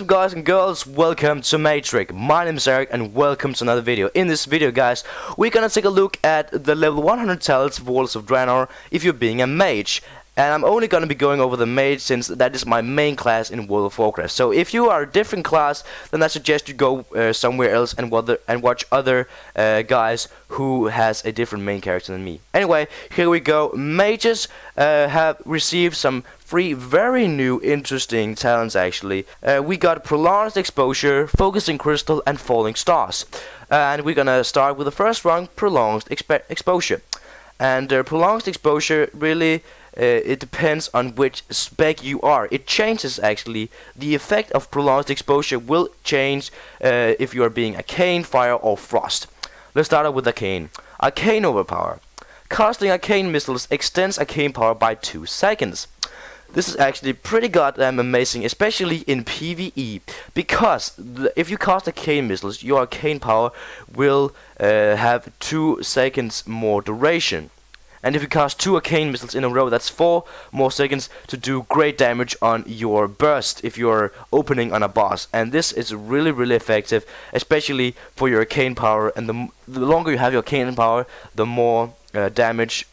guys and girls, welcome to Mage. My name is Eric and welcome to another video. In this video guys, we're gonna take a look at the level 100 talents of Warlords of Draenor if you're being a mage. And I'm only gonna be going over the mage since that is my main class in World of Warcraft. So if you are a different class, then I suggest you go somewhere else and watch other guys who has a different main character than me. Anyway, here we go. Mages have received some three very new interesting talents actually. We got Prolonged Exposure, Focusing Crystal and Falling Stars. And we're gonna start with the first one, Prolonged Exposure. And Prolonged Exposure really it depends on which spec you are. It changes actually. The effect of Prolonged Exposure will change if you are being Arcane, Fire or Frost. Let's start out with Arcane. Arcane Overpower. Casting Arcane Missiles extends Arcane Power by 2 seconds. This is actually pretty goddamn amazing, especially in PvE, because if you cast Arcane Missiles, your Arcane Power will have 2 seconds more duration. And if you cast 2 Arcane Missiles in a row, that's 4 more seconds to do great damage on your burst if you're opening on a boss. And this is really effective, especially for your Arcane Power. And the longer you have your Arcane Power, the more damage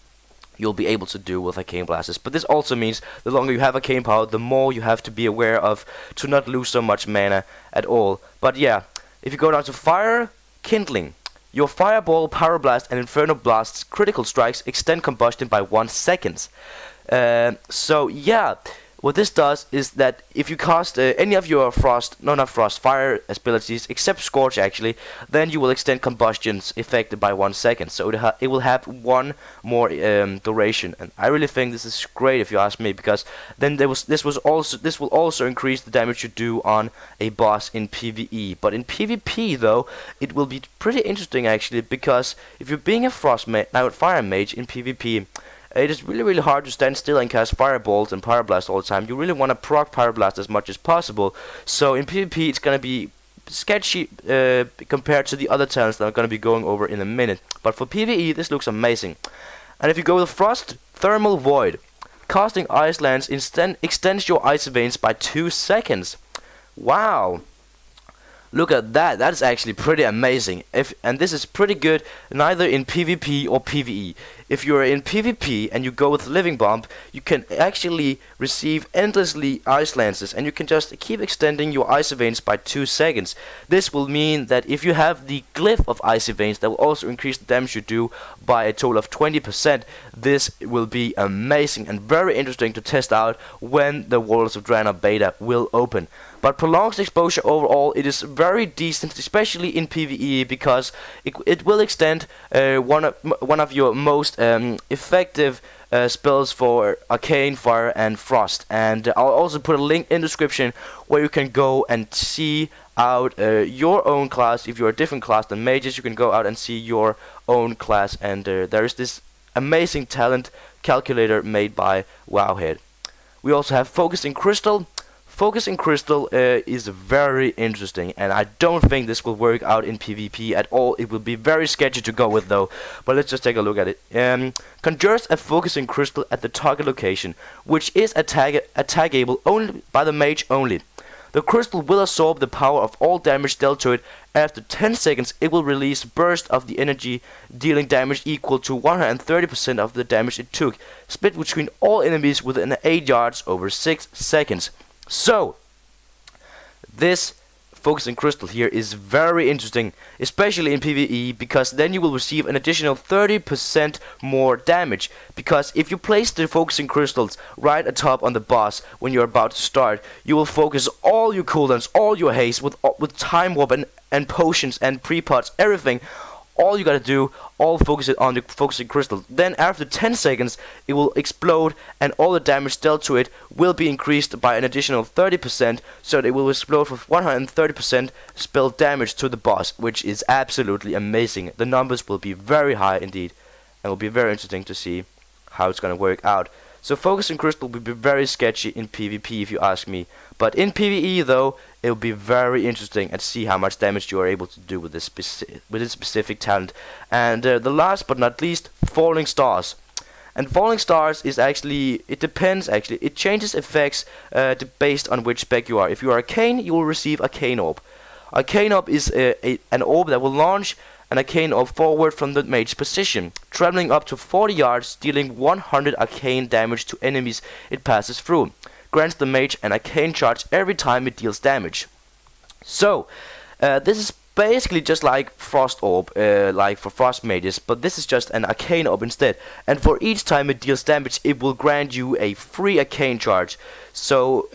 you'll be able to do with Arcane Blasts. But this also means the longer you have Arcane Power, the more you have to be aware of to not lose so much mana at all. But yeah, if you go down to Fire, Kindling. Your Fireball, Power Blast and Inferno Blast's critical strikes extend combustion by 1 second. So yeah, what this does is that if you cast any of your fire abilities except Scorch actually, then you will extend combustion's effect by 1 second. So it will have 1 more duration, and I really think this is great if you ask me, because then this will also increase the damage you do on a boss in PvE. But in PvP though, it will be pretty interesting actually, because if you're being a fire mage in PvP, it is really hard to stand still and cast fireballs and pyroblast all the time. You really want to proc pyroblast as much as possible. So in PvP it's gonna be sketchy compared to the other talents that I'm gonna be going over in a minute. But for PvE this looks amazing. And if you go with Frost, Thermal Void. Casting Ice Lance extends your ice veins by 2 seconds. Wow! Look at that, that is actually pretty amazing. And this is pretty good neither in PvP or PvE. If you're in PvP and you go with Living Bomb, you can actually receive endlessly Ice Lances, and you can just keep extending your Icy Veins by 2 seconds. This will mean that if you have the Glyph of Icy Veins, that will also increase the damage you do by a total of 20%. This will be amazing and very interesting to test out when the Warlords of Draenor beta will open. But Prolonged Exposure overall, it is very decent, especially in PvE, because it will extend one of your most effective spells for Arcane, Fire and Frost. And I'll also put a link in the description where you can go and see out your own class. If you're a different class than mages, you can go out and see your own class. And there is this amazing talent calculator made by Wowhead. We also have Focusing Crystal. Focusing Crystal is very interesting, and I don't think this will work out in PvP at all. It will be very sketchy to go with though, but let's just take a look at it. Conjures a Focusing Crystal at the target location, which is attackable only by the mage only. The crystal will absorb the power of all damage dealt to it. After 10 seconds, it will release burst of the energy, dealing damage equal to 130% of the damage it took, split between all enemies within 8 yards over 6 seconds. So, this Focusing Crystal here is very interesting, especially in PvE, because then you will receive an additional 30% more damage. Because if you place the Focusing Crystals right atop on the boss when you're about to start, you will focus all your cooldowns, all your haste with Time Warp and potions and pre-pots, everything. All you gotta do, all focus it on the Focusing Crystal. Then after 10 seconds, it will explode, and all the damage dealt to it will be increased by an additional 30%, so that it will explode for 130% spell damage to the boss, which is absolutely amazing. The numbers will be very high indeed, and will be very interesting to see how it's gonna work out. So Focusing Crystal will be very sketchy in PvP if you ask me. But in PvE though, it will be very interesting and see how much damage you are able to do with this specific talent. And the last but not least, Falling Stars. And falling stars is actually, it depends actually, it changes effects based on which spec you are. If you are arcane, you will receive arcane orb. Arcane orb is an orb that will launch an arcane orb forward from the mage's position, traveling up to 40 yards, dealing 100 arcane damage to enemies it passes through. Grants the mage an arcane charge every time it deals damage. So, this is basically just like Frost Orb, like for Frost Mages, but this is just an Arcane Orb instead. And for each time it deals damage, it will grant you a free Arcane charge. So,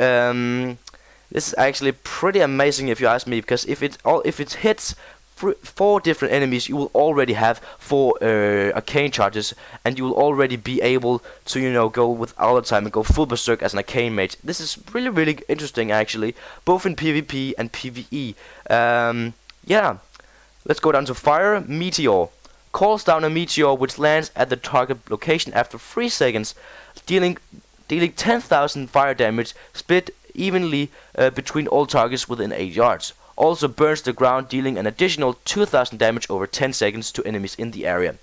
this is actually pretty amazing if you ask me, because if it hits 4 different enemies, you will already have 4 arcane charges, and you will already be able to, you know, go with all the time and go full berserk as an arcane mage. This is really interesting actually, both in PvP and PvE. Yeah, let's go down to fire. Meteor calls down a meteor which lands at the target location after 3 seconds, dealing 10,000 fire damage, split evenly between all targets within 8 yards. Also burns the ground, dealing an additional 2,000 damage over 10 seconds to enemies in the area.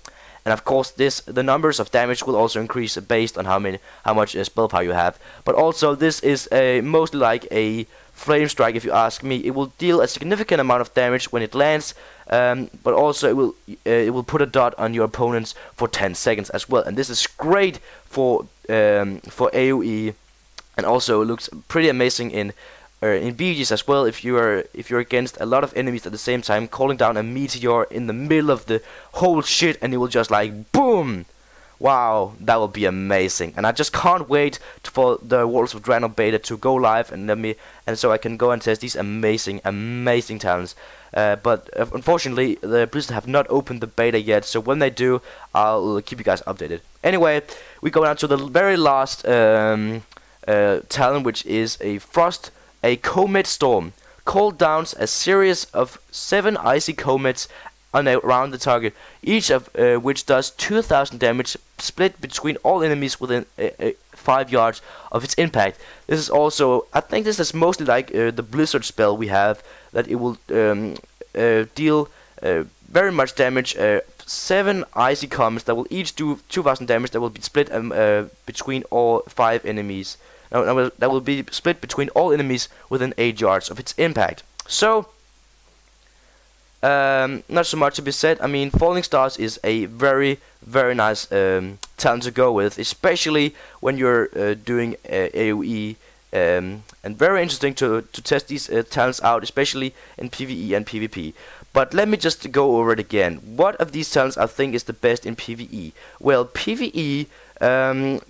And of course, the numbers of damage will also increase based on how much spell power you have. But also, this is mostly like a flame strike, if you ask me. It will deal a significant amount of damage when it lands, but also it will put a dot on your opponents for 10 seconds as well. And this is great for AoE, and also it looks pretty amazing in BGs as well. If you're against a lot of enemies at the same time, calling down a meteor in the middle of the whole shit, and it will just like boom. Wow, that will be amazing, and I just can't wait for the Warlords of Draenor beta to go live and so I can go and test these amazing talents. But unfortunately, the Blizzard have not opened the beta yet, so when they do, I'll keep you guys updated. Anyway, we go down to the very last talent, which is a comet storm. Called down a series of 7 icy comets around the target, each of which does 2,000 damage, split between all enemies within 5 yards of its impact. This is also, I think this is mostly like the Blizzard spell we have, that it will deal very much damage. 7 icy comets that will each do 2,000 damage, that will be split between all 5 enemies. That will be split between all enemies within 8 yards of its impact. So, not so much to be said. I mean, Falling Stars is a very nice talent to go with, especially when you're doing AoE, and very interesting to test these talents out, especially in PvE and PvP. But let me just go over it again. What of these talents I think is the best in PvE? Well, PvE,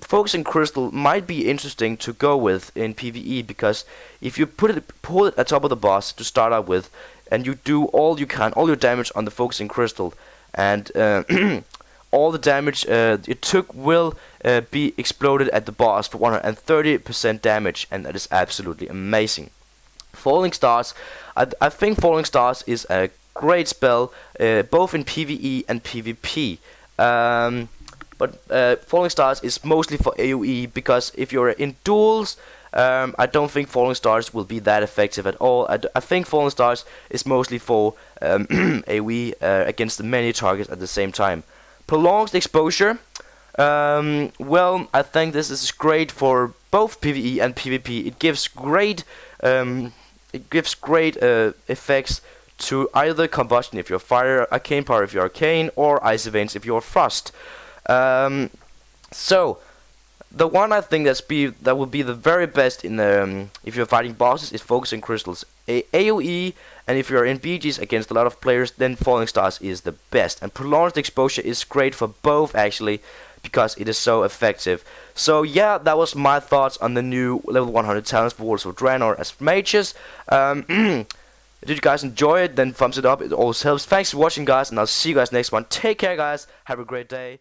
Focusing Crystal might be interesting to go with in PvE, because if you pull it at top of the boss to start out with, and you do all your damage on the Focusing Crystal, and all the damage it took will be exploded at the boss for 130% damage, and that is absolutely amazing. Falling Stars, I think Falling Stars is a great spell, both in PvE and PvP. But Falling Stars is mostly for AoE, because if you're in duels, I don't think Falling Stars will be that effective at all. I think Falling Stars is mostly for AoE against many targets at the same time. Prolonged Exposure. Well, I think this is great for both PvE and PvP. It gives great effects to either combustion if you're fire, arcane power if you're arcane, or ice veins if you're frost. So the one I think that will be the very best in if you're fighting bosses is Focusing Crystals. AoE, and if you're in BGs against a lot of players, then Falling Stars is the best. And Prolonged Exposure is great for both actually, because it is so effective. So yeah, that was my thoughts on the new level 100 talents for Warlords of Draenor as mages. Did you guys enjoy it? Then thumbs it up, it always helps. Thanks for watching, guys, and I'll see you guys next one. Take care, guys, have a great day.